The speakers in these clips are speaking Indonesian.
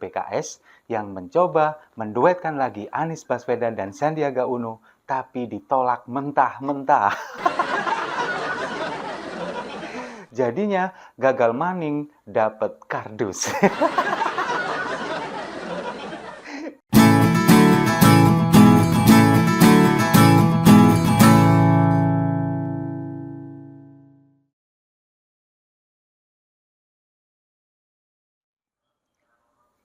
PKS yang mencoba menduetkan lagi Anies Baswedan dan Sandiaga Uno, tapi ditolak mentah-mentah. Jadinya gagal maning dapet kardus.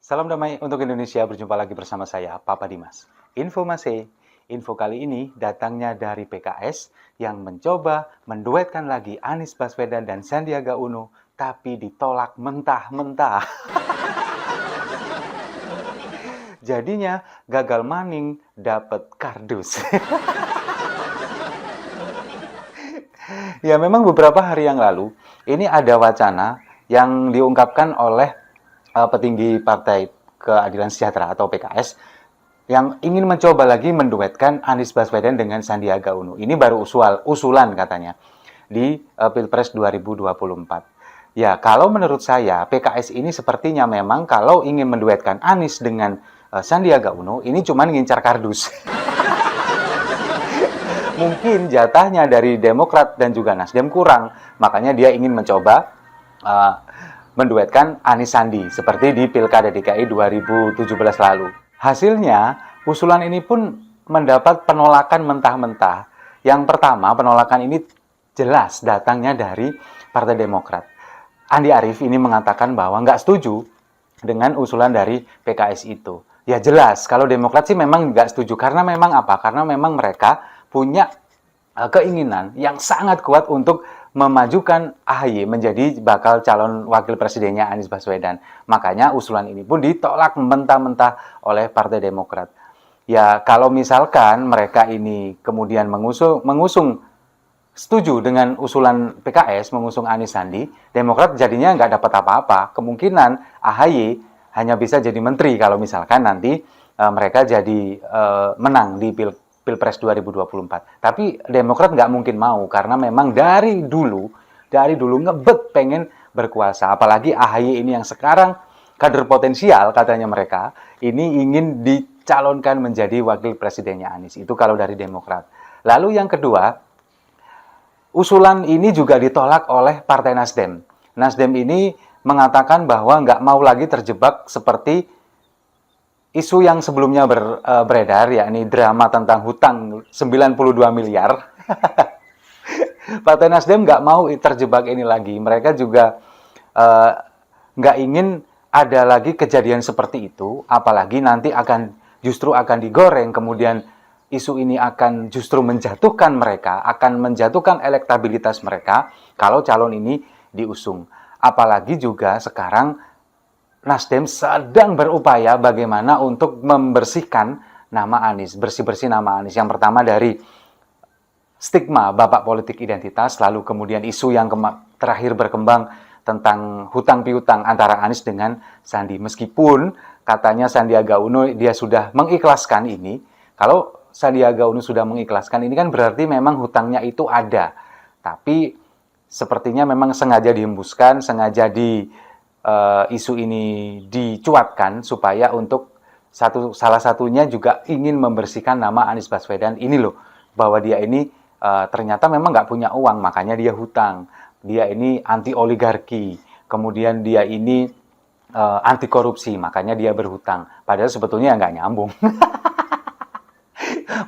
Salam damai untuk Indonesia, berjumpa lagi bersama saya, Papa Dimas. Info kali ini datangnya dari PKS yang mencoba menduetkan lagi Anies Baswedan dan Sandiaga Uno, tapi ditolak mentah-mentah. Jadinya gagal maning dapet kardus. Ya, memang beberapa hari yang lalu, ini ada wacana yang diungkapkan oleh petinggi Partai Keadilan Sejahtera atau PKS yang ingin mencoba lagi menduetkan Anies Baswedan dengan Sandiaga Uno. Ini baru usulan katanya di Pilpres 2024. Ya, kalau menurut saya PKS ini sepertinya memang kalau ingin menduetkan Anies dengan Sandiaga Uno, ini cuma ngincar kardus. Mungkin jatahnya dari Demokrat dan juga Nasdem kurang, makanya dia ingin mencoba menduetkan Anies Sandi seperti di Pilkada DKI 2017 lalu. Hasilnya, usulan ini pun mendapat penolakan mentah-mentah. Yang pertama, penolakan ini jelas datangnya dari Partai Demokrat. Andi Arief ini mengatakan bahwa nggak setuju dengan usulan dari PKS itu. Ya jelas, kalau Demokrat sih memang nggak setuju. Karena memang apa? Karena memang mereka punya keinginan yang sangat kuat untuk memajukan AHY menjadi bakal calon wakil presidennya Anies Baswedan. Makanya usulan ini pun ditolak mentah-mentah oleh Partai Demokrat. Ya, kalau misalkan mereka ini kemudian mengusung setuju dengan usulan PKS, mengusung Anies Sandi, Demokrat jadinya nggak dapat apa-apa. Kemungkinan AHY hanya bisa jadi menteri kalau misalkan nanti mereka jadi menang di Pilpres 2024. Tapi Demokrat nggak mungkin mau karena memang dari dulu ngebet pengen berkuasa. Apalagi AHY ini yang sekarang kader potensial katanya mereka ini ingin dicalonkan menjadi wakil presidennya Anies. Itu kalau dari Demokrat. Lalu yang kedua, usulan ini juga ditolak oleh Partai Nasdem. Nasdem ini mengatakan bahwa nggak mau lagi terjebak seperti isu yang sebelumnya beredar, yakni drama tentang hutang 92 miliar. Partai Nasdem nggak mau terjebak ini lagi. Mereka juga nggak ingin ada lagi kejadian seperti itu, apalagi nanti justru akan digoreng, kemudian isu ini akan justru menjatuhkan mereka, akan menjatuhkan elektabilitas mereka kalau calon ini diusung. Apalagi juga sekarang Nasdem sedang berupaya bagaimana untuk membersihkan nama Anies, bersih-bersih nama Anies. Yang pertama dari stigma bapak politik identitas, lalu kemudian isu yang terakhir berkembang tentang hutang piutang antara Anies dengan Sandi. Meskipun katanya Sandiaga Uno dia sudah mengikhlaskan ini, kalau Sandiaga Uno sudah mengikhlaskan ini kan berarti memang hutangnya itu ada. Tapi sepertinya memang sengaja dihembuskan, sengaja isu ini dicuatkan supaya untuk salah satunya juga ingin membersihkan nama Anies Baswedan ini loh, bahwa dia ini ternyata memang nggak punya uang, makanya dia hutang, dia ini anti oligarki, kemudian dia ini anti korupsi, makanya dia berhutang, padahal sebetulnya nggak nyambung.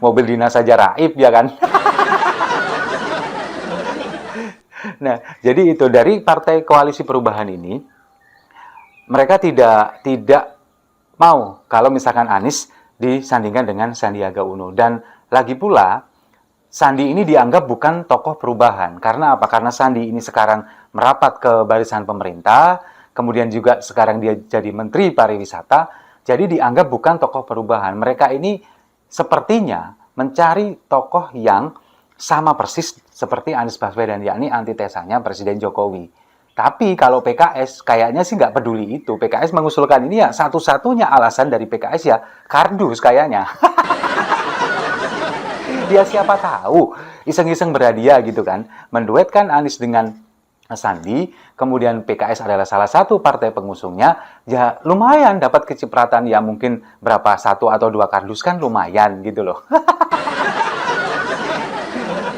Mobil dinas saja raib ya kan. Nah, jadi itu dari Partai Koalisi Perubahan ini, mereka tidak mau kalau misalkan Anies disandingkan dengan Sandiaga Uno. Dan lagi pula, Sandi ini dianggap bukan tokoh perubahan. Karena apa? Karena Sandi ini sekarang merapat ke barisan pemerintah, kemudian juga sekarang dia jadi Menteri Pariwisata, jadi dianggap bukan tokoh perubahan. Mereka ini sepertinya mencari tokoh yang sama persis seperti Anies Baswedan, yakni antitesanya Presiden Jokowi. Tapi kalau PKS kayaknya sih nggak peduli itu. PKS mengusulkan ini ya satu-satunya alasan dari PKS ya kardus kayaknya. Dia siapa tahu iseng-iseng berhadiah gitu kan. Menduetkan Anies dengan Sandi, kemudian PKS adalah salah satu partai pengusungnya, ya lumayan dapat kecipratan ya mungkin berapa, 1 atau 2 kardus kan lumayan gitu loh.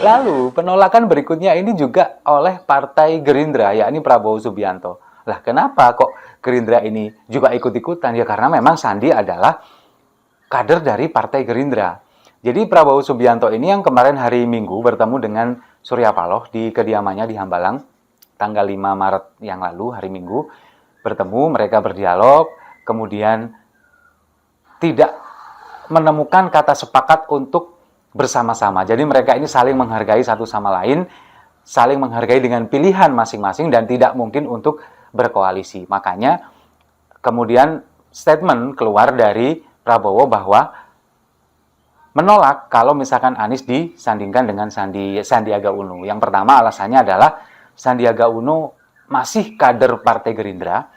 Lalu penolakan berikutnya ini juga oleh Partai Gerindra, yakni Prabowo Subianto. Lah kenapa kok Gerindra ini juga ikut-ikutan? Ya karena memang Sandi adalah kader dari Partai Gerindra. Jadi Prabowo Subianto ini yang kemarin hari Minggu bertemu dengan Surya Paloh di kediamannya di Hambalang, tanggal 5 Maret yang lalu, hari Minggu, bertemu, mereka berdialog, kemudian tidak menemukan kata sepakat untuk bersama-sama. Jadi mereka ini saling menghargai satu sama lain, saling menghargai dengan pilihan masing-masing dan tidak mungkin untuk berkoalisi. Makanya kemudian statement keluar dari Prabowo bahwa menolak kalau misalkan Anies disandingkan dengan Sandiaga Uno. Yang pertama alasannya adalah Sandiaga Uno masih kader Partai Gerindra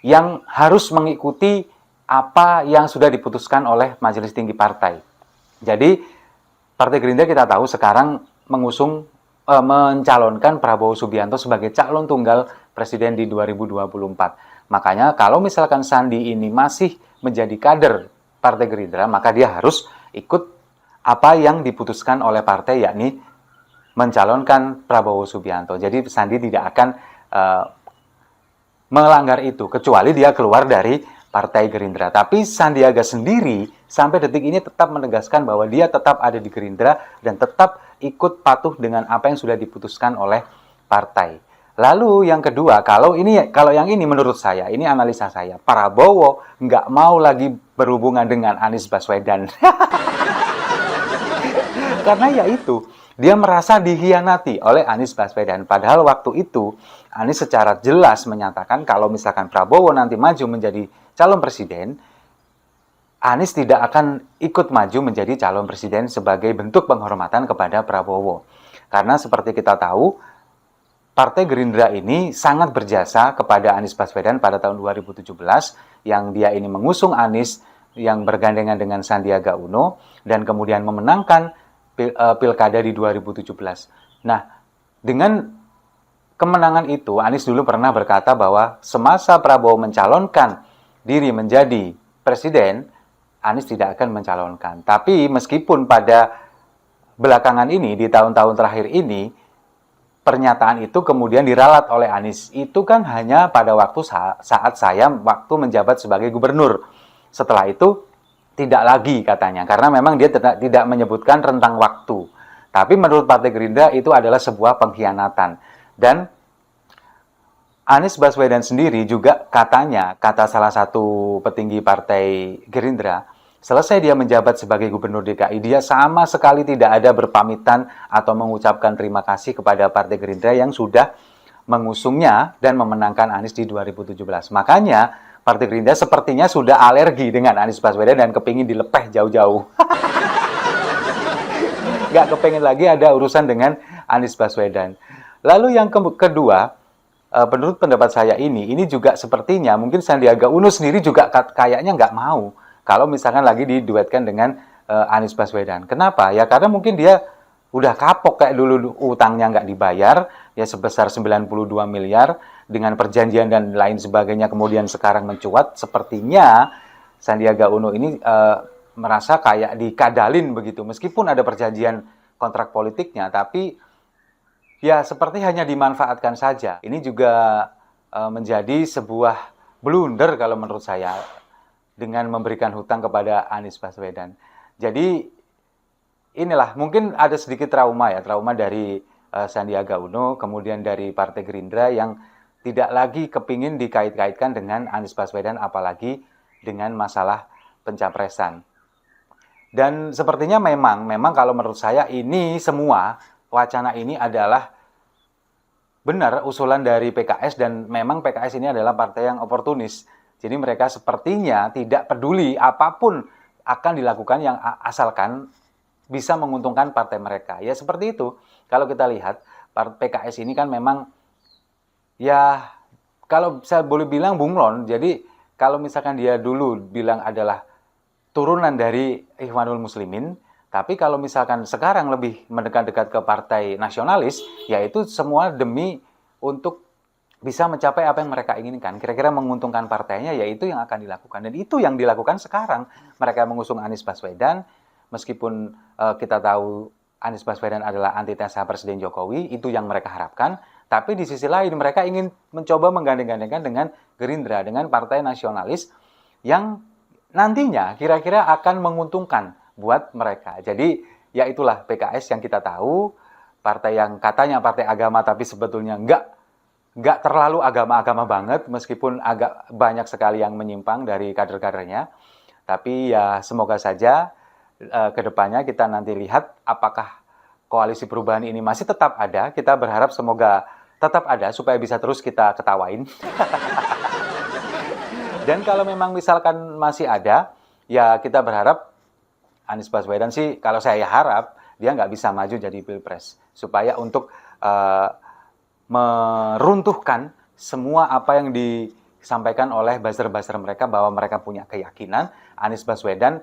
yang harus mengikuti apa yang sudah diputuskan oleh Majelis Tinggi Partai. Jadi Partai Gerindra kita tahu sekarang mencalonkan Prabowo Subianto sebagai calon tunggal presiden di 2024. Makanya kalau misalkan Sandi ini masih menjadi kader Partai Gerindra, maka dia harus ikut apa yang diputuskan oleh partai, yakni mencalonkan Prabowo Subianto. Jadi Sandi tidak akan melanggar itu, kecuali dia keluar dari Partai Gerindra. Tapi Sandiaga sendiri sampai detik ini tetap menegaskan bahwa dia tetap ada di Gerindra dan tetap ikut patuh dengan apa yang sudah diputuskan oleh partai. Lalu yang kedua, kalau yang ini menurut saya, ini analisa saya, Prabowo nggak mau lagi berhubungan dengan Anies Baswedan. Karena ya itu, dia merasa dikhianati oleh Anies Baswedan. Padahal waktu itu Anies secara jelas menyatakan kalau misalkan Prabowo nanti maju menjadi calon presiden, Anies tidak akan ikut maju menjadi calon presiden sebagai bentuk penghormatan kepada Prabowo. Karena seperti kita tahu, Partai Gerindra ini sangat berjasa kepada Anies Baswedan pada tahun 2017, yang dia ini mengusung Anies yang bergandengan dengan Sandiaga Uno, dan kemudian memenangkan pilkada di 2017. Nah, dengan kemenangan itu, Anies dulu pernah berkata bahwa semasa Prabowo mencalonkan diri menjadi presiden, Anies tidak akan mencalonkan. Tapi meskipun pada belakangan ini, di tahun-tahun terakhir ini, pernyataan itu kemudian diralat oleh Anies. Itu kan hanya pada waktu saat saya waktu menjabat sebagai gubernur. Setelah itu tidak lagi katanya, karena memang dia tidak menyebutkan rentang waktu. Tapi menurut Partai Gerindra itu adalah sebuah pengkhianatan. Dan Anies Baswedan sendiri juga katanya, kata salah satu petinggi Partai Gerindra, selesai dia menjabat sebagai gubernur DKI, dia sama sekali tidak ada berpamitan atau mengucapkan terima kasih kepada Partai Gerindra yang sudah mengusungnya dan memenangkan Anies di 2017. Makanya Partai Gerindra sepertinya sudah alergi dengan Anies Baswedan dan kepingin dilepeh jauh-jauh. Nggak kepingin lagi ada urusan dengan Anies Baswedan. Lalu yang kedua, menurut pendapat saya ini juga sepertinya mungkin Sandiaga Uno sendiri juga kayaknya nggak mau kalau misalkan lagi diduetkan dengan Anies Baswedan. Kenapa? Ya karena mungkin dia udah kapok kayak dulu utangnya nggak dibayar, ya sebesar 92 miliar, dengan perjanjian dan lain sebagainya, kemudian sekarang mencuat, sepertinya Sandiaga Uno ini merasa kayak dikadalin begitu. Meskipun ada perjanjian kontrak politiknya, tapi ya seperti hanya dimanfaatkan saja. Ini juga menjadi sebuah blunder kalau menurut saya dengan memberikan hutang kepada Anies Baswedan. Jadi inilah mungkin ada sedikit trauma dari Sandiaga Uno, kemudian dari Partai Gerindra yang tidak lagi kepingin dikait-kaitkan dengan Anies Baswedan, apalagi dengan masalah pencapresan. Dan sepertinya memang kalau menurut saya ini semua wacana ini adalah benar usulan dari PKS, dan memang PKS ini adalah partai yang oportunis. Jadi mereka sepertinya tidak peduli apapun akan dilakukan yang asalkan bisa menguntungkan partai mereka. Ya seperti itu. Kalau kita lihat PKS ini kan memang ya kalau saya boleh bilang bunglon. Jadi kalau misalkan dia dulu bilang adalah turunan dari Ikhwanul Muslimin, tapi kalau misalkan sekarang lebih mendekat-dekat ke partai nasionalis, yaitu semua demi untuk bisa mencapai apa yang mereka inginkan, kira-kira menguntungkan partainya, yaitu yang akan dilakukan. Dan itu yang dilakukan sekarang. Mereka mengusung Anies Baswedan, meskipun kita tahu Anies Baswedan adalah antitesa Presiden Jokowi, itu yang mereka harapkan. Tapi di sisi lain mereka ingin mencoba menggandeng-gandengkan dengan Gerindra, dengan partai nasionalis yang nantinya kira-kira akan menguntungkan buat mereka. Jadi ya itulah PKS yang kita tahu, partai yang katanya partai agama tapi sebetulnya nggak terlalu agama-agama banget, meskipun agak banyak sekali yang menyimpang dari kader-kadernya. Tapi ya semoga saja ke depannya kita nanti lihat apakah koalisi perubahan ini masih tetap ada. Kita berharap semoga tetap ada supaya bisa terus kita ketawain. Dan kalau memang misalkan masih ada, ya kita berharap Anies Baswedan sih, kalau saya harap dia nggak bisa maju jadi pilpres. Supaya untuk meruntuhkan semua apa yang disampaikan oleh buzzer-buzzer mereka, bahwa mereka punya keyakinan Anies Baswedan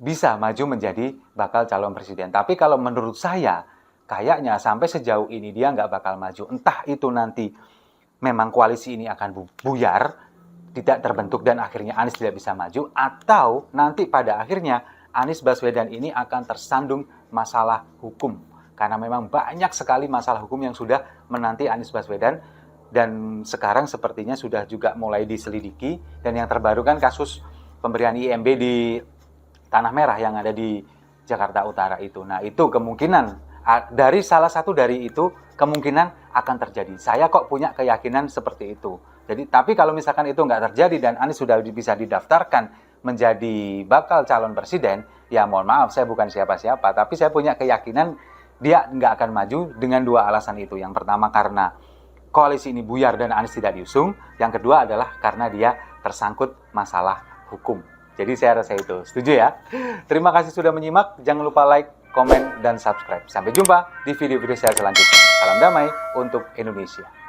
bisa maju menjadi bakal calon presiden. Tapi kalau menurut saya, kayaknya sampai sejauh ini dia nggak bakal maju. Entah itu nanti memang koalisi ini akan buyar, tidak terbentuk dan akhirnya Anies tidak bisa maju, atau nanti pada akhirnya Anies Baswedan ini akan tersandung masalah hukum. Karena memang banyak sekali masalah hukum yang sudah menanti Anies Baswedan, dan sekarang sepertinya sudah juga mulai diselidiki. Dan yang terbaru kan kasus pemberian IMB di Tanah Merah yang ada di Jakarta Utara itu. Nah itu kemungkinan, dari salah satu dari itu kemungkinan akan terjadi. Saya kok punya keyakinan seperti itu. Jadi, tapi kalau misalkan itu nggak terjadi dan Anies sudah bisa didaftarkan menjadi bakal calon presiden, ya mohon maaf, saya bukan siapa-siapa, tapi saya punya keyakinan dia nggak akan maju dengan dua alasan itu. Yang pertama karena koalisi ini buyar dan Anies tidak diusung. Yang kedua adalah karena dia tersangkut masalah hukum. Jadi saya rasa itu. Setuju ya? Terima kasih sudah menyimak. Jangan lupa like, komen, dan subscribe. Sampai jumpa di video-video saya selanjutnya. Salam damai untuk Indonesia.